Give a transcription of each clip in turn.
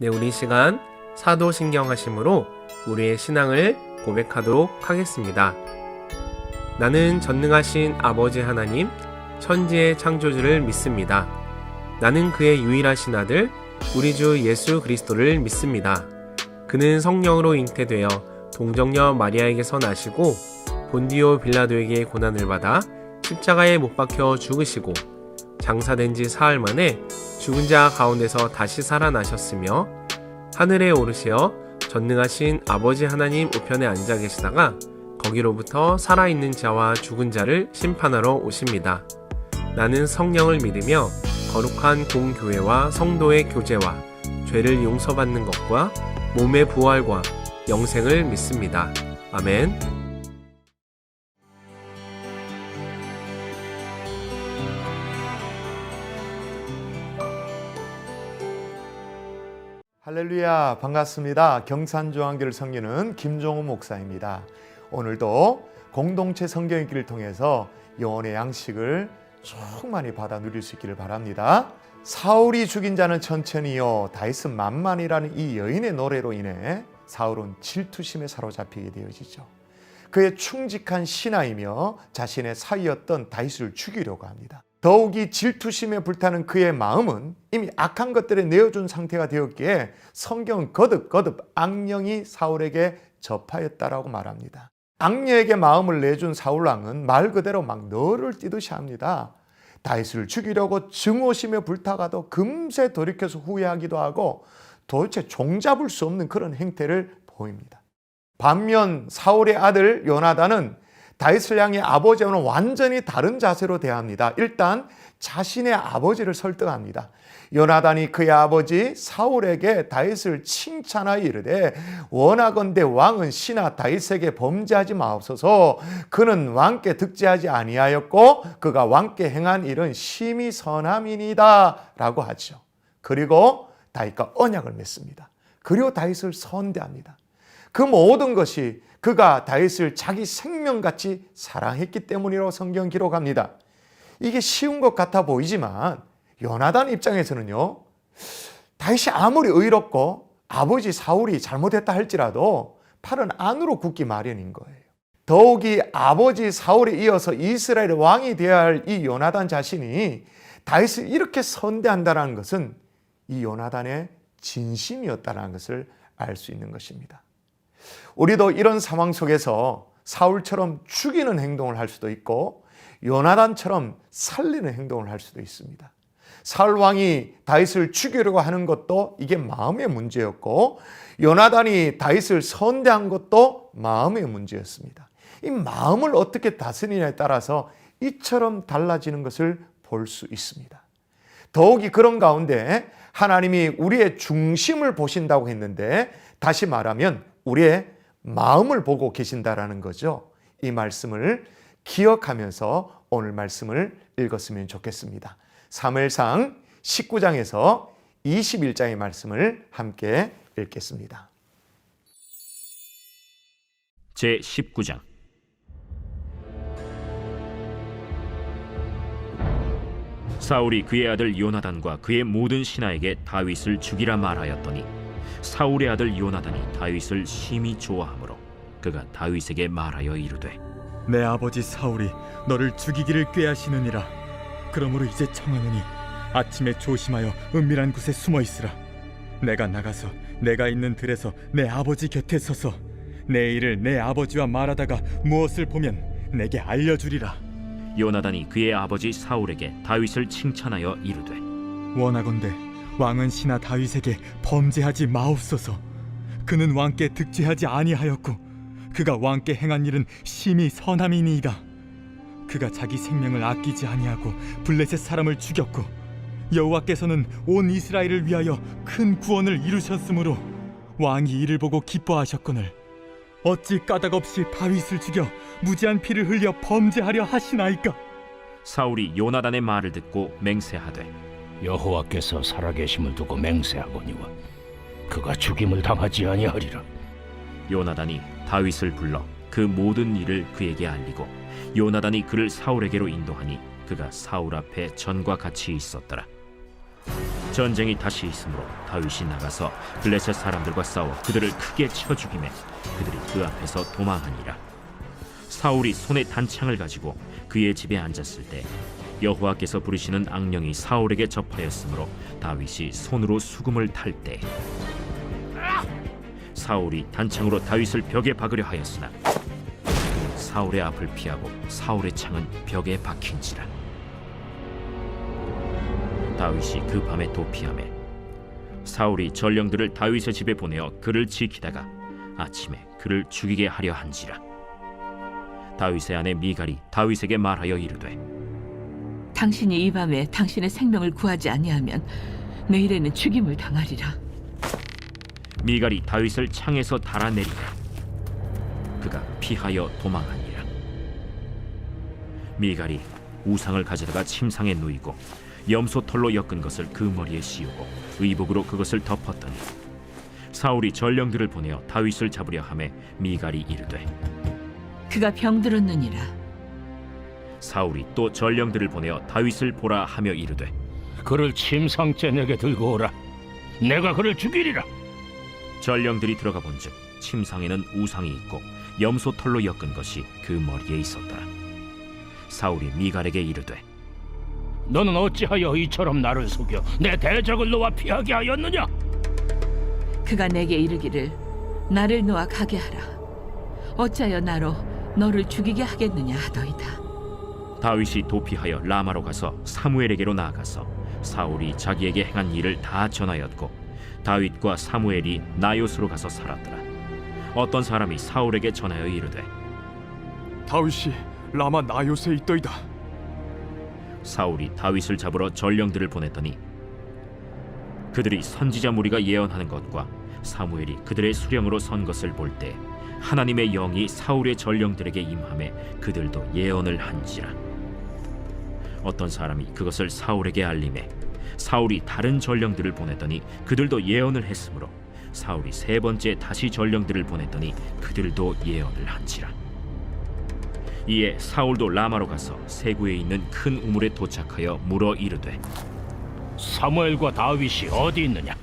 네, 우리 시간 사도신경하심으로 우리의 신앙을 고백하도록 하겠습니다. 나는 전능하신 아버지 하나님, 천지의 창조주를 믿습니다. 나는 그의 유일하신 아들, 우리 주 예수 그리스도를 믿습니다. 그는 성령으로 잉태되어 동정녀 마리아에게서 나시고 본디오 빌라도에게 고난을 받아 십자가에 못 박혀 죽으시고 장사된 지 사흘 만에 죽은 자 가운데서 다시 살아나셨으며 하늘에 오르시어 전능하신 아버지 하나님 우편에 앉아 계시다가 거기로부터 살아있는 자와 죽은 자를 심판하러 오십니다. 나는 성령을 믿으며 거룩한 공교회와 성도의 교제와 죄를 용서받는 것과 몸의 부활과 영생을 믿습니다. 아멘. 할렐루야, 반갑습니다. 경산중앙교를 섬기는 김종우 목사입니다. 오늘도 공동체 성경 읽기를 통해서 영혼의 양식을 충만히 받아 누릴 수 있기를 바랍니다. 사울이 죽인 자는 천천히요 다윗은 만만이라는 이 여인의 노래로 인해 사울은 질투심에 사로잡히게 되어지죠. 그의 충직한 신하이며 자신의 사위였던 다윗을 죽이려고 합니다. 더욱이 질투심에 불타는 그의 마음은 이미 악한 것들에 내어준 상태가 되었기에 성경은 거듭 악령이 사울에게 접하였다라고 말합니다. 악녀에게 마음을 내준 사울왕은 말 그대로 막 너를 뛰듯이 합니다. 다윗을 죽이려고 증오심에 불타가도 금세 돌이켜서 후회하기도 하고 도대체 종잡을 수 없는 그런 행태를 보입니다. 반면 사울의 아들 요나단은 다윗을 향해 아버지와는 완전히 다른 자세로 대합니다. 일단 자신의 아버지를 설득합니다. 요나단이 그의 아버지 사울에게 다윗을 칭찬하여 이르되 원하건대 왕은 신하 다윗에게 범죄하지 마옵소서. 그는 왕께 득죄하지 아니하였고 그가 왕께 행한 일은 심히 선함이니이다 라고 하죠. 그리고 다윗과 언약을 맺습니다. 그리고 다윗을 선대합니다. 그 모든 것이 그가 다윗을 자기 생명같이 사랑했기 때문이라고 성경 기록합니다. 이게 쉬운 것 같아 보이지만 요나단 입장에서는요, 다윗이 아무리 의롭고 아버지 사울이 잘못했다 할지라도 팔은 안으로 굽기 마련인 거예요. 더욱이 아버지 사울에 이어서 이스라엘의 왕이 되어야 할 이 요나단 자신이 다윗을 이렇게 선대한다는 것은 이 요나단의 진심이었다는 것을 알 수 있는 것입니다. 우리도 이런 상황 속에서 사울처럼 죽이는 행동을 할 수도 있고 요나단처럼 살리는 행동을 할 수도 있습니다. 사울 왕이 다윗을 죽이려고 하는 것도 이게 마음의 문제였고 요나단이 다윗을 선대한 것도 마음의 문제였습니다. 이 마음을 어떻게 다스리냐에 따라서 이처럼 달라지는 것을 볼 수 있습니다. 더욱이 그런 가운데 하나님이 우리의 중심을 보신다고 했는데 다시 말하면 우리의 마음을 보고 계신다라는 거죠. 이 말씀을 기억하면서 오늘 말씀을 읽었으면 좋겠습니다. 사무엘상 19장에서 21장의 말씀을 함께 읽겠습니다. 제19장. 사울이 그의 아들 요나단과 그의 모든 신하에게 다윗을 죽이라 말하였더니 사울의 아들 요나단이 다윗을 심히 좋아하므로 그가 다윗에게 말하여 이르되 내 아버지 사울이 너를 죽이기를 꾀하시느니라. 그러므로 이제 청하노니 아침에 조심하여 은밀한 곳에 숨어 있으라. 내가 나가서 내가 있는 들에서 내 아버지 곁에 서서 내 일을 내 아버지와 말하다가 무엇을 보면 내게 알려주리라. 요나단이 그의 아버지 사울에게 다윗을 칭찬하여 이르되 원하건대 왕은 신하 다윗에게 범죄하지 마옵소서. 그는 왕께 득죄하지 아니하였고 그가 왕께 행한 일은 심히 선함이니이다. 그가 자기 생명을 아끼지 아니하고 블레셋 사람을 죽였고 여호와께서는 온 이스라엘을 위하여 큰 구원을 이루셨으므로 왕이 이를 보고 기뻐하셨거늘 어찌 까닭없이 다윗을 죽여 무지한 피를 흘려 범죄하려 하시나이까. 사울이 요나단의 말을 듣고 맹세하되 여호와께서 살아계심을 두고 맹세하거니와 그가 죽임을 당하지 아니하리라. 요나단이 다윗을 불러 그 모든 일을 그에게 알리고 요나단이 그를 사울에게로 인도하니 그가 사울 앞에 전과 같이 있었더라. 전쟁이 다시 있으므로 다윗이 나가서 블레셋 사람들과 싸워 그들을 크게 쳐 죽이매 그들이 그 앞에서 도망하니라. 사울이 손에 단창을 가지고 그의 집에 앉았을 때 여호와께서 부르시는 악령이 사울에게 접하였으므로 다윗이 손으로 수금을 탈 때 사울이 단창으로 다윗을 벽에 박으려 하였으나 사울의 앞을 피하고 사울의 창은 벽에 박힌지라. 다윗이 그 밤에 도피하매 사울이 전령들을 다윗의 집에 보내어 그를 지키다가 아침에 그를 죽이게 하려 한지라. 다윗의 아내 미갈이 다윗에게 말하여 이르되 당신이 이 밤에 당신의 생명을 구하지 아니하면 내일에는 죽임을 당하리라. 미갈이 다윗을 창에서 달아내리고 그가 피하여 도망하니라. 미갈이 우상을 가져다가 침상에 누이고 염소털로 엮은 것을 그 머리에 씌우고 의복으로 그것을 덮었더니 사울이 전령들을 보내어 다윗을 잡으려 하매 미갈이 이르되 그가 병들었느니라. 사울이 또 전령들을 보내어 다윗을 보라 하며 이르되 그를 침상째 내게 들고 오라. 내가 그를 죽이리라. 전령들이 들어가 본즉 침상에는 우상이 있고 염소털로 엮은 것이 그 머리에 있었더라. 사울이 미갈에게 이르되 너는 어찌하여 이처럼 나를 속여 내 대적을 놓아 피하게 하였느냐? 그가 내게 이르기를 나를 놓아 가게 하라. 어찌하여 나로 너를 죽이게 하겠느냐 하더이다. 다윗이 도피하여 라마로 가서 사무엘에게로 나아가서 사울이 자기에게 행한 일을 다 전하였고 다윗과 사무엘이 나요스로 가서 살았더라. 어떤 사람이 사울에게 전하여 이르되 다윗이 라마 나요스에 있더이다. 사울이 다윗을 잡으러 전령들을 보냈더니 그들이 선지자 무리가 예언하는 것과 사무엘이 그들의 수령으로 선 것을 볼 때 하나님의 영이 사울의 전령들에게 임하매 그들도 예언을 한지라. 어떤 사람이 그것을 사울에게 알림해 사울이 다른 전령들을 보냈더니 그들도 예언을 했으므로 사울이 세 번째 다시 전령들을 보냈더니 그들도 예언을 한지라. 이에 사울도 라마로 가서 세구에 있는 큰 우물에 도착하여 물어 이르되 사무엘과 다윗이 어디 있느냐?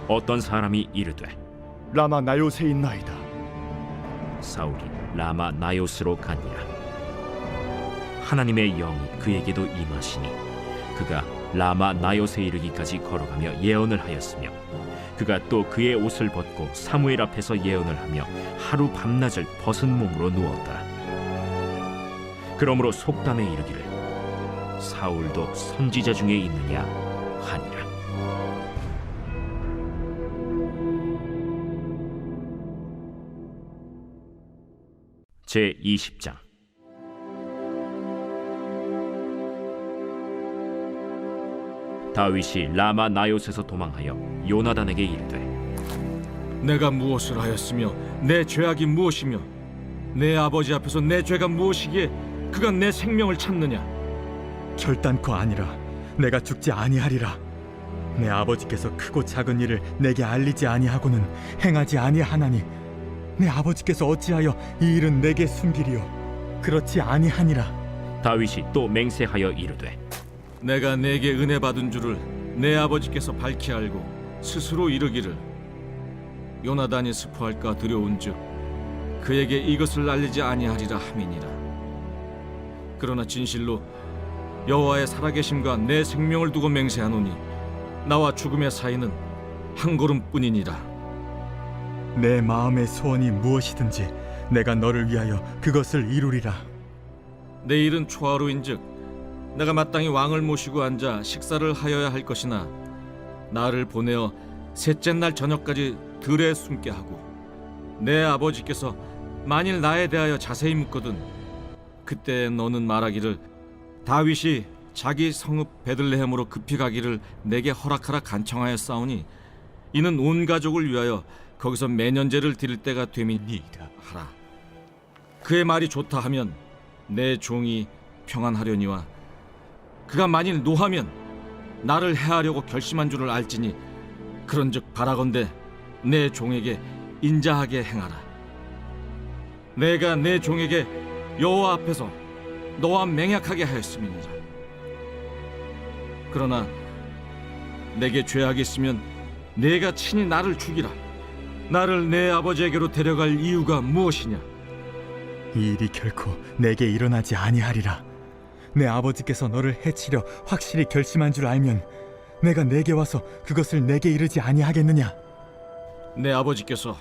어떤 사람이 이르되 라마 나요스에 있나이다. 사울이 라마 나요스로 가니라. 하나님의 영이 그에게도 임하시니 그가 라마 나요스에 이르기까지 걸어가며 예언을 하였으며 그가 또 그의 옷을 벗고 사무엘 앞에서 예언을 하며 하루 밤낮을 벗은 몸으로 누웠더라. 그러므로 속담에 이르기를 사울도 선지자 중에 있느냐 하니라. 제 20장. 다윗이 라마 나요스에서 도망하여 요나단에게 이르되 내가 무엇을 하였으며 내 죄악이 무엇이며 내 아버지 앞에서 내 죄가 무엇이기에 그가 내 생명을 찾느냐? 결단코 아니라 내가 죽지 아니하리라. 내 아버지께서 크고 작은 일을 내게 알리지 아니하고는 행하지 아니하나니 내 아버지께서 어찌하여 이 일은 내게 숨기리요? 그렇지 아니하니라. 다윗이 또 맹세하여 이르되 내가 내게 은혜 받은 줄을 내 아버지께서 밝히 알고 스스로 이르기를 요나단이 스포할까 두려운즉 그에게 이것을 알리지 아니하리라 함이니라. 그러나 진실로 여호와의 살아계심과 내 생명을 두고 맹세하노니 나와 죽음의 사이는 한 걸음뿐이니라. 내 마음의 소원이 무엇이든지 내가 너를 위하여 그것을 이루리라. 내일은 초하루인즉 내가 마땅히 왕을 모시고 앉아 식사를 하여야 할 것이나 나를 보내어 셋째 날 저녁까지 들에 숨게 하고 내 아버지께서 만일 나에 대하여 자세히 묻거든 그때 너는 말하기를 다윗이 자기 성읍 베들레헴으로 급히 가기를 내게 허락하라 간청하였사오니 이는 온 가족을 위하여 거기서 매년제를 드릴 때가 됨이니이다 하라. 그의 말이 좋다 하면 내 종이 평안하려니와 그가 만일 노하면 나를 해하려고 결심한 줄을 알지니 그런즉 바라건대 내 종에게 인자하게 행하라. 내가 내 종에게 여호와 앞에서 너와 맹약하게 하였음이니라. 그러나 내게 죄악이 있으면 내가 친히 나를 죽이라. 나를 내 아버지에게로 데려갈 이유가 무엇이냐? 이 일이 결코 내게 일어나지 아니하리라. 내 아버지께서 너를 해치려 확실히 결심한 줄 알면 내가 내게 와서 그것을 내게 이르지 아니하겠느냐? 내 아버지께서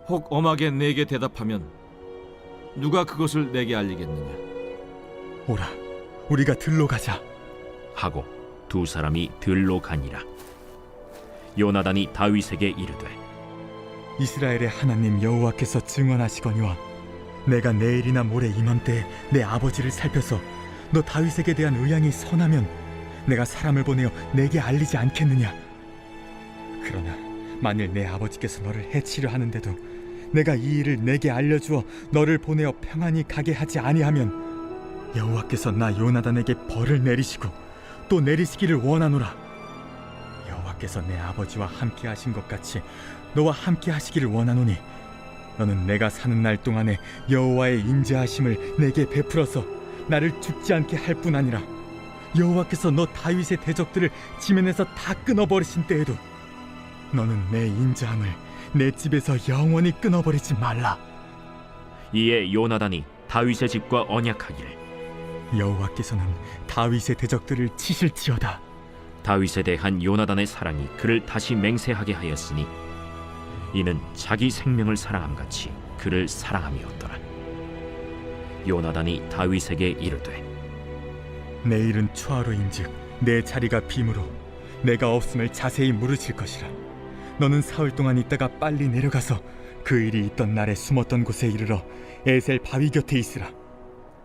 혹 엄하게 내게 대답하면 누가 그것을 내게 알리겠느냐? 오라, 우리가 들로 가자. 하고 두 사람이 들로 가니라. 요나단이 다윗에게 이르되 이스라엘의 하나님 여호와께서 증언하시거니와 내가 내일이나 모레 이맘때에 내 아버지를 살펴서 너 다윗에게 대한 의향이 선하면 내가 사람을 보내어 내게 알리지 않겠느냐? 그러나 만일 내 아버지께서 너를 해치려 하는데도 내가 이 일을 내게 알려주어 너를 보내어 평안히 가게 하지 아니하면 여호와께서 나 요나단에게 벌을 내리시고 또 내리시기를 원하노라. 여호와께서 내 아버지와 함께 하신 것 같이 너와 함께 하시기를 원하노니 너는 내가 사는 날 동안에 여호와의 인자하심을 내게 베풀어서 나를 죽지 않게 할 뿐 아니라 여호와께서 너 다윗의 대적들을 지면에서 다 끊어버리신 때에도 너는 내 인자함을 내 집에서 영원히 끊어버리지 말라. 이에 요나단이 다윗의 집과 언약하기를 여호와께서는 다윗의 대적들을 치실지어다. 다윗에 대한 요나단의 사랑이 그를 다시 맹세하게 하였으니 이는 자기 생명을 사랑함같이 그를 사랑함이었더라. 요나단이 다윗에게 이르되 내일은 초하루인즉 내 자리가 빔으로 내가 없음을 자세히 물으실 것이라. 너는 사흘 동안 있다가 빨리 내려가서 그 일이 있던 날에 숨었던 곳에 이르러 에셀 바위 곁에 있으라.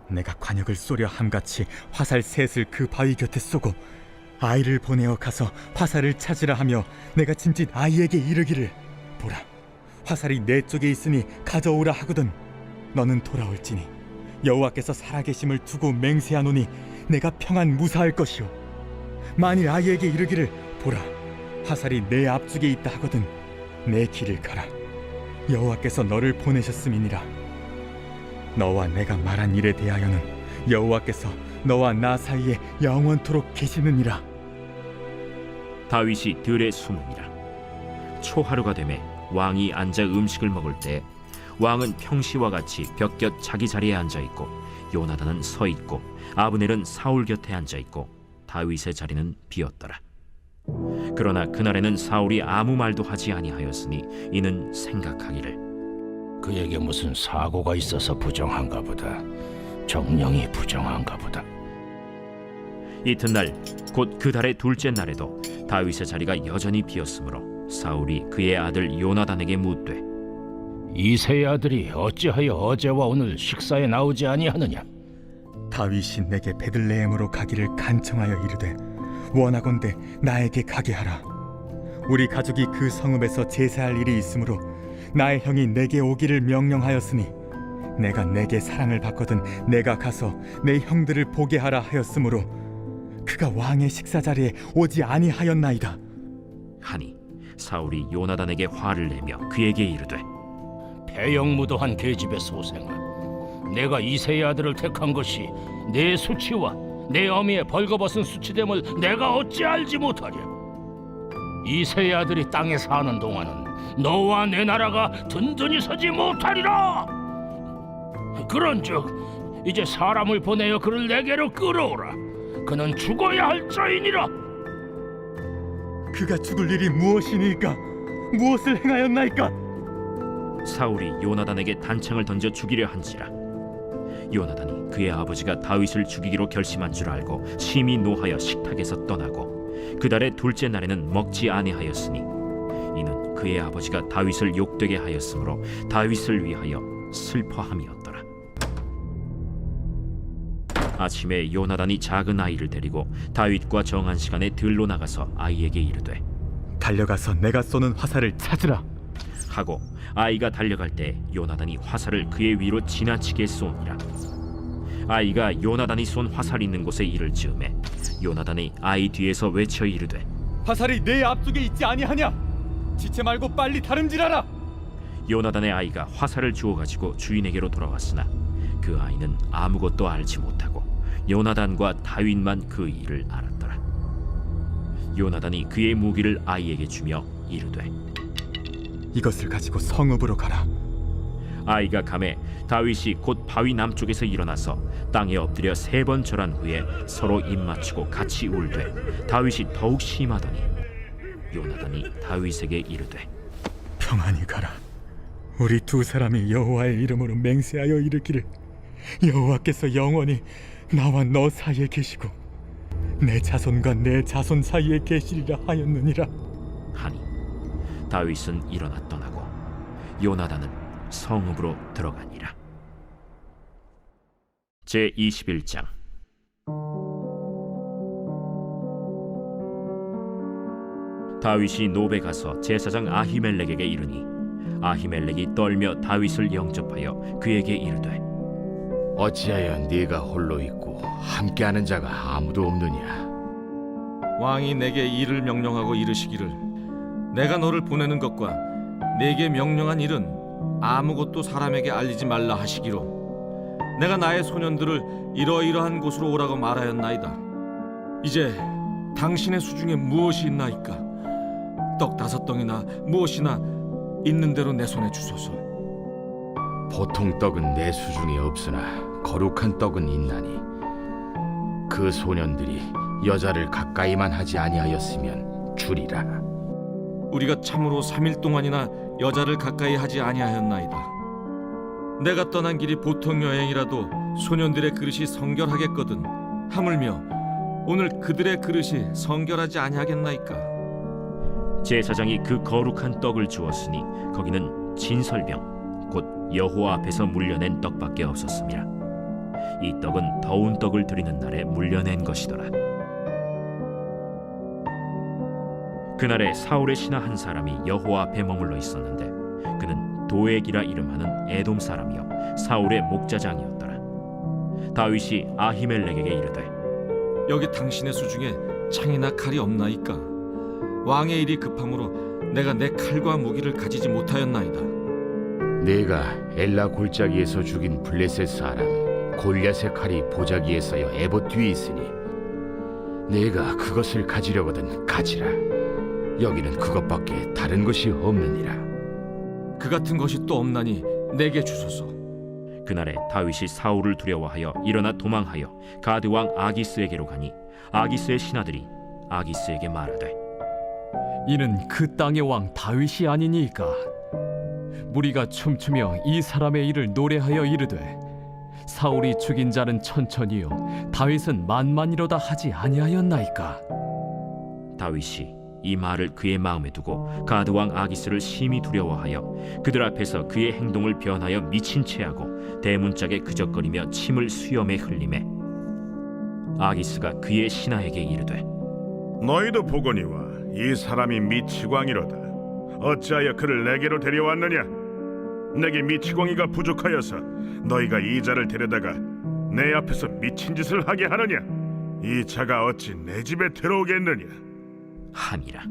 내가 관역을 쏘려 함같이 화살 셋을 그 바위 곁에 쏘고 아이를 보내어 가서 화살을 찾으라 하며 내가 짐짓 아이에게 이르기를 보라, 화살이 내 쪽에 있으니 가져오라 하거든 너는 돌아올지니 여호와께서 살아계심을 두고 맹세하노니 내가 평안 무사할 것이요 만일 아이에게 이르기를 보라, 화살이 내 앞쪽에 있다 하거든 내 길을 가라. 여호와께서 너를 보내셨음이니라. 너와 내가 말한 일에 대하여는 여호와께서 너와 나 사이에 영원토록 계시느니라. 다윗이 들에 숨으니라. 초하루가 되매 왕이 앉아 음식을 먹을 때 왕은 평시와 같이 벽곁 자기 자리에 앉아 있고 요나단은 서 있고 아브넬은 사울 곁에 앉아 있고 다윗의 자리는 비었더라. 그러나 그날에는 사울이 아무 말도 하지 아니하였으니 이는 생각하기를 그에게 무슨 사고가 있어서 부정한가 보다. 정령이 부정한가 보다. 이튿날 곧 그 달의 둘째 날에도 다윗의 자리가 여전히 비었으므로 사울이 그의 아들 요나단에게 묻되 이새의 아들이 어찌하여 어제와 오늘 식사에 나오지 아니하느냐? 다윗이 내게 베들레헴으로 가기를 간청하여 이르되 원하건대 나에게 가게 하라. 우리 가족이 그 성읍에서 제사할 일이 있으므로 나의 형이 내게 오기를 명령하였으니 내가 내게 사랑을 받거든 내가 가서 내 형들을 보게 하라 하였으므로 그가 왕의 식사 자리에 오지 아니하였나이다 하니 사울이 요나단에게 화를 내며 그에게 이르되 배영무도한 계집의 소생아, 내가 이새의 아들을 택한 것이 내 수치와 내 어미의 벌거벗은 수치됨을 내가 어찌 알지 못하랴? 이새의 아들이 땅에 사는 동안은 너와 내 나라가 든든히 서지 못하리라. 그런즉 이제 사람을 보내어 그를 내게로 끌어오라. 그는 죽어야 할 자이니라. 그가 죽을 일이 무엇이니까? 무엇을 행하였나이까? 사울이 요나단에게 단창을 던져 죽이려 한지라. 요나단이 그의 아버지가 다윗을 죽이기로 결심한 줄 알고 심히 노하여 식탁에서 떠나고 그 달의 둘째 날에는 먹지 아니하였으니 이는 그의 아버지가 다윗을 욕되게 하였으므로 다윗을 위하여 슬퍼함이었더라. 아침에 요나단이 작은 아이를 데리고 다윗과 정한 시간에 들로 나가서 아이에게 이르되 달려가서 내가 쏘는 화살을 찾으라 하고 아이가 달려갈 때 요나단이 화살을 그의 위로 지나치게 쏘니라. 아이가 요나단이 쏜 화살 있는 곳에 이를 즈음에 요나단이 아이 뒤에서 외쳐 이르되 화살이 내 앞쪽에 있지 아니하냐? 지체 말고 빨리 다름질하라. 요나단의 아이가 화살을 주워 가지고 주인에게로 돌아왔으나 그 아이는 아무것도 알지 못하고 요나단과 다윗만 그 일을 알았더라. 요나단이 그의 무기를 아이에게 주며 이르되 이것을 가지고 성읍으로 가라. 아이가 가매 다윗이 곧 바위 남쪽에서 일어나서 땅에 엎드려 3번 절한 후에 서로 입맞추고 같이 울되 다윗이 더욱 심하더니 요나단이 다윗에게 이르되 평안히 가라. 우리 두 사람이 여호와의 이름으로 맹세하여 이르기를 여호와께서 영원히 나와 너 사이에 계시고 내 자손과 내 자손 사이에 계시리라 하였느니라. 하니 다윗은 일어나 떠나고 요나단은 성읍으로 들어가니라. 제21장. 다윗이 노베 가서 제사장 아히멜렉에게 이르니 아히멜렉이 떨며 다윗을 영접하여 그에게 이르되 어찌하여 네가 홀로 있고 함께하는 자가 아무도 없느냐? 왕이 내게 일을 명령하고 이르시기를 내가 너를 보내는 것과 내게 명령한 일은 아무것도 사람에게 알리지 말라 하시기로 내가 나의 소년들을 이러이러한 곳으로 오라고 말하였나이다. 이제 당신의 수중에 무엇이 있나이까? 떡 5덩이나 무엇이나 있는 대로 내 손에 주소서. 보통 떡은 내 수중에 없으나 거룩한 떡은 있나니 그 소년들이 여자를 가까이만 하지 아니하였으면 주리라. 우리가 참으로 3일 동안이나 여자를 가까이 하지 아니하였나이다. 내가 떠난 길이 보통 여행이라도 소년들의 그릇이 성결하겠거든 하물며 오늘 그들의 그릇이 성결하지 아니하겠나이까? 제사장이 그 거룩한 떡을 주었으니 거기는 진설병 곧 여호와 앞에서 물려낸 떡밖에 없었습니다. 이 떡은 더운 떡을 드리는 날에 물려낸 것이더라. 그날에 사울의 신하 한 사람이 여호와 앞에 머물러 있었는데 그는 도액이라 이름하는 에돔 사람이요 사울의 목자장이었더라. 다윗이 아히멜렉에게 이르되 여기 당신의 수중에 창이나 칼이 없나이까? 왕의 일이 급함으로 내가 내 칼과 무기를 가지지 못하였나이다. 네가 엘라 골짜기에서 죽인 블레셋 사람 골리앗의 칼이 보자기에 서여 에봇 뒤에 있으니 네가 그것을 가지려거든 가지라. 여기는 그것밖에 다른 것이 없느니라. 그 같은 것이 또 없나니 내게 주소서. 그날에 다윗이 사울을 두려워하여 일어나 도망하여 가드 왕 아기스에게로 가니 아기스의 신하들이 아기스에게 말하되 이는 그 땅의 왕 다윗이 아니니까. 무리가 춤추며 이 사람의 일을 노래하여 이르되 사울이 죽인 자는 천천히요 다윗은 만만이로다 하지 아니하였나이까. 다윗이 이 말을 그의 마음에 두고 가드 왕 아기스를 심히 두려워하여 그들 앞에서 그의 행동을 변하여 미친 채하고 대문짝에 그적거리며 침을 수염에 흘리매 아기스가 그의 신하에게 이르되 너희도 보거니와 이 사람이 미치광이로다. 어찌하여 그를 내게로 데려왔느냐? 내게 미치광이가 부족하여서 너희가 이 자를 데려다가 내 앞에서 미친 짓을 하게 하느냐? 이 자가 어찌 내 집에 들어오겠느냐? 하니라.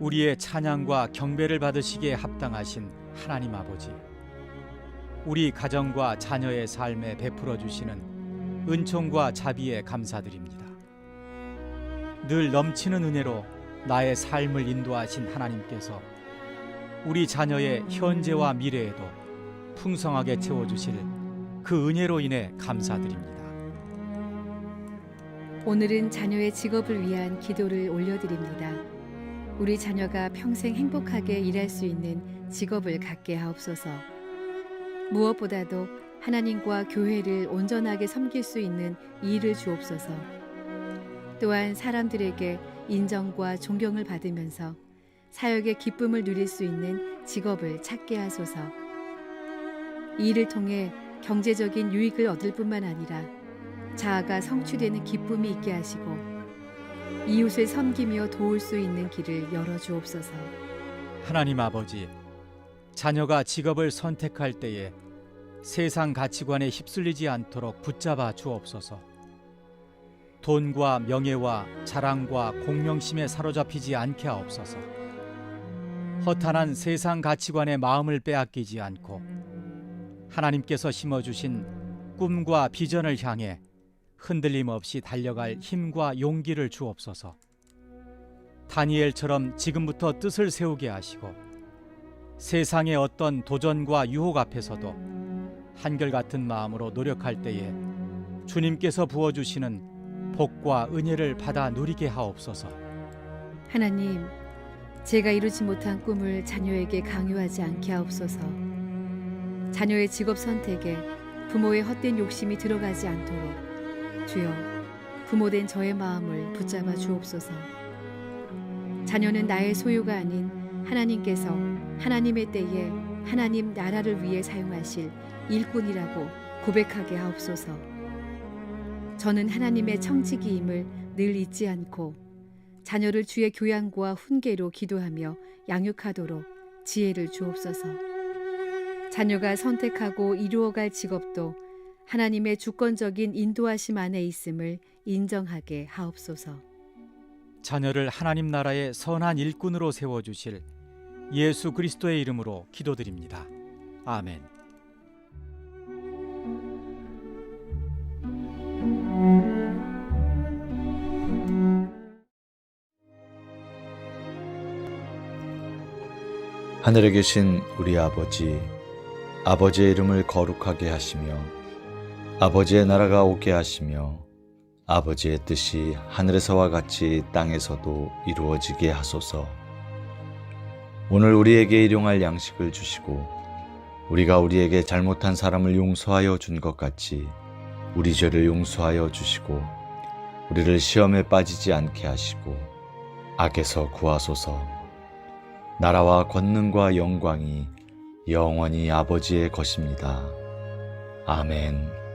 우리의 찬양과 경배를 받으시기에 합당하신 하나님 아버지, 우리 가정과 자녀의 삶에 베풀어 주시는 은총과 자비에 감사드립니다. 늘 넘치는 은혜로 나의 삶을 인도하신 하나님께서 우리 자녀의 현재와 미래에도 풍성하게 채워주실 그 은혜로 인해 감사드립니다. 오늘은 자녀의 직업을 위한 기도를 올려드립니다. 우리 자녀가 평생 행복하게 일할 수 있는 직업을 갖게 하옵소서. 무엇보다도 하나님과 교회를 온전하게 섬길 수 있는 일을 주옵소서. 또한 사람들에게 인정과 존경을 받으면서 사역의 기쁨을 누릴 수 있는 직업을 찾게 하소서. 이 일을 통해 경제적인 유익을 얻을 뿐만 아니라 자아가 성취되는 기쁨이 있게 하시고 이웃을 섬기며 도울 수 있는 길을 열어주옵소서. 하나님 아버지, 자녀가 직업을 선택할 때에 세상 가치관에 휩쓸리지 않도록 붙잡아 주옵소서. 돈과 명예와 자랑과 공명심에 사로잡히지 않게 하옵소서. 허탄한 세상 가치관에 마음을 빼앗기지 않고 하나님께서 심어주신 꿈과 비전을 향해 흔들림 없이 달려갈 힘과 용기를 주옵소서. 다니엘처럼 지금부터 뜻을 세우게 하시고 세상의 어떤 도전과 유혹 앞에서도 한결같은 마음으로 노력할 때에 주님께서 부어주시는 복과 은혜를 받아 누리게 하옵소서. 하나님, 제가 이루지 못한 꿈을 자녀에게 강요하지 않게 하옵소서. 자녀의 직업 선택에 부모의 헛된 욕심이 들어가지 않도록 주여, 부모된 저의 마음을 붙잡아 주옵소서. 자녀는 나의 소유가 아닌 하나님께서 하나님의 때에 하나님 나라를 위해 사용하실 일꾼이라고 고백하게 하옵소서. 저는 하나님의 청지기임을 늘 잊지 않고 자녀를 주의 교양과 훈계로 기도하며 양육하도록 지혜를 주옵소서. 자녀가 선택하고 이루어갈 직업도 하나님의 주권적인 인도하심 안에 있음을 인정하게 하옵소서. 자녀를 하나님 나라의 선한 일꾼으로 세워주실 예수 그리스도의 이름으로 기도드립니다. 아멘. 하늘에 계신 우리 아버지, 아버지의 이름을 거룩하게 하시며 아버지의 나라가 오게 하시며 아버지의 뜻이 하늘에서와 같이 땅에서도 이루어지게 하소서. 오늘 우리에게 일용할 양식을 주시고 우리가 우리에게 잘못한 사람을 용서하여 준 것 같이 우리 죄를 용서하여 주시고 우리를 시험에 빠지지 않게 하시고 악에서 구하소서. 나라와 권능과 영광이 영원히 아버지의 것입니다. 아멘.